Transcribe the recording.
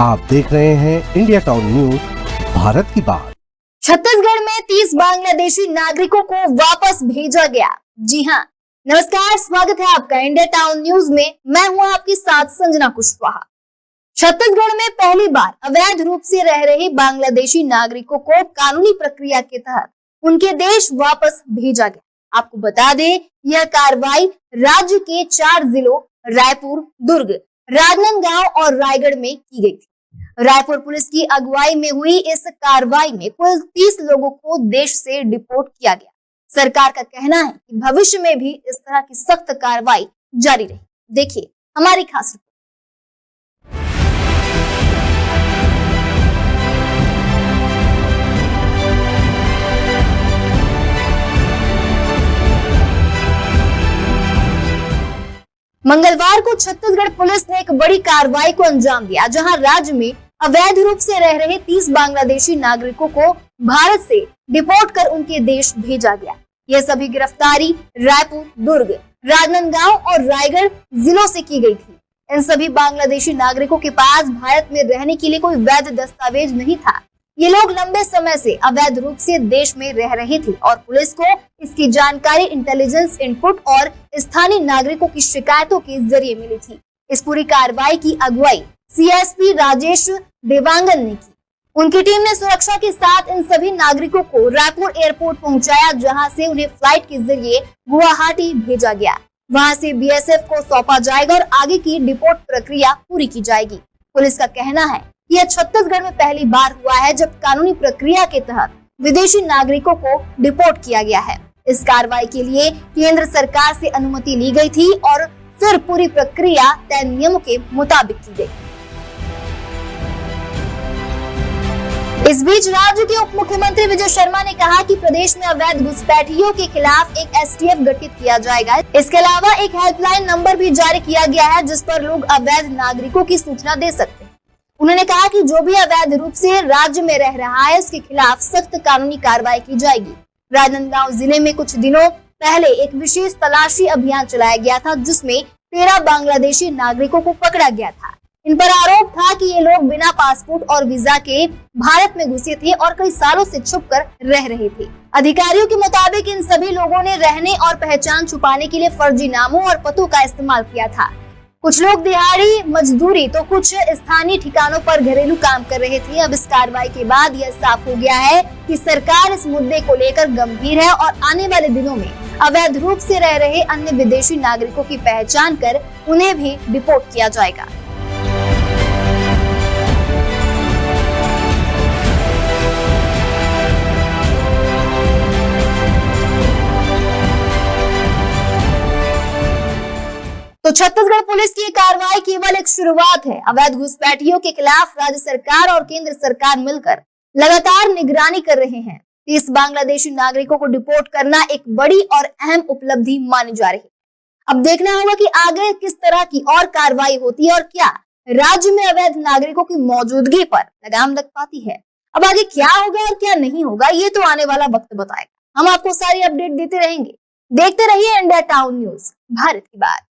आप देख रहे हैं इंडिया टाउन न्यूज, भारत की बात। छत्तीसगढ़ में 30 बांग्लादेशी नागरिकों को वापस भेजा गया। जी हाँ, नमस्कार, स्वागत है आपका इंडिया टाउन न्यूज में। मैं हूँ आपके साथ संजना कुशवाहा। छत्तीसगढ़ में पहली बार अवैध रूप से रह रहे बांग्लादेशी नागरिकों को कानूनी प्रक्रिया के तहत उनके देश वापस भेजा गया। आपको बता दें, यह कार्रवाई राज्य के 4 जिलों रायपुर, दुर्ग, राजनांदगांव और रायगढ़ में की गई थी। रायपुर पुलिस की अगुवाई में हुई इस कार्रवाई में कुल 30 लोगों को देश से डिपोर्ट किया गया। सरकार का कहना है कि भविष्य में भी इस तरह की सख्त कार्रवाई जारी रहे। देखिए हमारी खास रिपोर्ट। मंगलवार को छत्तीसगढ़ पुलिस ने एक बड़ी कार्रवाई को अंजाम दिया, जहां राज्य में अवैध रूप से रह रहे 30 बांग्लादेशी नागरिकों को भारत से डिपोर्ट कर उनके देश भेजा गया। यह सभी गिरफ्तारी रायपुर, दुर्ग, राजनांदगांव और रायगढ़ जिलों से की गई थी। इन सभी बांग्लादेशी नागरिकों के पास भारत में रहने के लिए कोई वैध दस्तावेज नहीं था। ये लोग लंबे समय से अवैध रूप से देश में रह रहे थे और पुलिस को इसकी जानकारी इंटेलिजेंस इनपुट और स्थानीय नागरिकों की शिकायतों के जरिए मिली थी। इस पूरी कार्रवाई की अगुवाई सीएसपी राजेश देवांगन ने की। उनकी टीम ने सुरक्षा के साथ इन सभी नागरिकों को रायपुर एयरपोर्ट पहुंचाया, जहां से उन्हें फ्लाइट के जरिए गुवाहाटी भेजा गया। वहां से बीएसएफ को सौंपा जाएगा और आगे की डिपोर्ट प्रक्रिया पूरी की जाएगी। पुलिस का कहना है यह छत्तीसगढ़ में पहली बार हुआ है जब कानूनी प्रक्रिया के तहत विदेशी नागरिकों को डिपोर्ट किया गया है। इस कार्रवाई के लिए केंद्र सरकार से अनुमति ली गई थी और फिर पूरी प्रक्रिया तय नियमों के मुताबिक की गई। इस बीच राज्य के उप मुख्यमंत्री विजय शर्मा ने कहा कि प्रदेश में अवैध घुसपैठियों के खिलाफ एक एसटीएफ गठित किया जाएगा। इसके अलावा एक हेल्पलाइन नंबर भी जारी किया गया है, जिस पर लोग अवैध नागरिकों की सूचना दे सकते हैं। उन्होंने कहा कि जो भी अवैध रूप से राज्य में रह रहा है, उसके खिलाफ सख्त कानूनी कार्रवाई की जाएगी। राजनांदगांव जिले में कुछ दिनों पहले एक विशेष तलाशी अभियान चलाया गया था, जिसमें 13 बांग्लादेशी नागरिकों को पकड़ा गया था। इन पर आरोप था कि ये लोग बिना पासपोर्ट और वीजा के भारत में घुसे थे और कई सालों से छुपकर रह रहे थे। अधिकारियों के मुताबिक इन सभी लोगों ने रहने और पहचान छुपाने के लिए फर्जी नामों और पतों का इस्तेमाल किया था। कुछ लोग दिहाड़ी मजदूरी तो कुछ स्थानीय ठिकानों पर घरेलू काम कर रहे थे। अब इस कार्रवाई के बाद यह साफ हो गया है कि सरकार इस मुद्दे को लेकर गंभीर है और आने वाले दिनों में अवैध रूप से रह रहे अन्य विदेशी नागरिकों की पहचान कर उन्हें भी डिपोर्ट किया जाएगा। तो छत्तीसगढ़ पुलिस की कार्रवाई केवल एक शुरुआत है। अवैध घुसपैठियों के खिलाफ राज्य सरकार और केंद्र सरकार मिलकर लगातार निगरानी कर रहे हैं। 30 बांग्लादेशी नागरिकों को डिपोर्ट करना एक बड़ी और अहम उपलब्धि मानी जा रही है। अब देखना होगा कि आगे किस तरह की और कार्रवाई होती है और क्या राज्य में अवैध नागरिकों की मौजूदगी पर लगाम लग पाती है। अब आगे क्या होगा और क्या नहीं होगा, ये तो आने वाला वक्त बताएगा। हम आपको सारी अपडेट देते रहेंगे। देखते रहिए इंडिया टाउन न्यूज, भारत की बात।